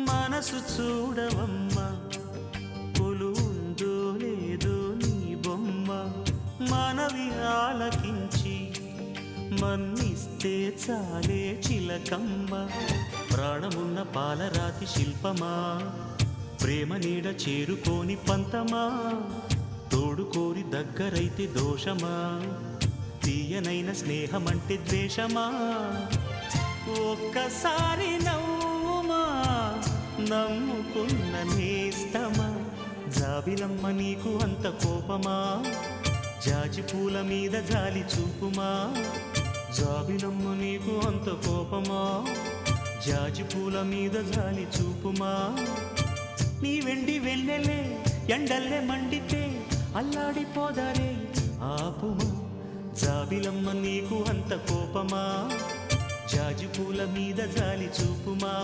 మనసు చూడవమ్మా కొలువుందో లేదో నీ బొమ్మ మనవి ఆలకించి మన్నిస్తే చాలే చిలకమ్మ ప్రాణమున్న పాలరాతి శిల్పమా ప్రేమ నీడ చేరుకోని పంతమా తోడు కోరి దగ్గరైతే దోషమా తీయనైన స్నేహమంటే ద్వేషమా ఒక్కసారి నవ్వుమా నమ్ముకున్న నేస్తమా జాబిలమ్మ నీకు అంత కోపమా జాజి పూల మీద జాలి చూపుమా జాబిలమ్మ నీకు అంత కోపమా జాజి పూల మీద జాలి చూపుమా నీ వెండి వెళ్ళలే ఎండల్లే మండితే అల్లాడిపోదారే ఆపుమా జాబిలమ్మ నీకు అంత కోపమా జాజి పూల మీద జాలి చూపుమా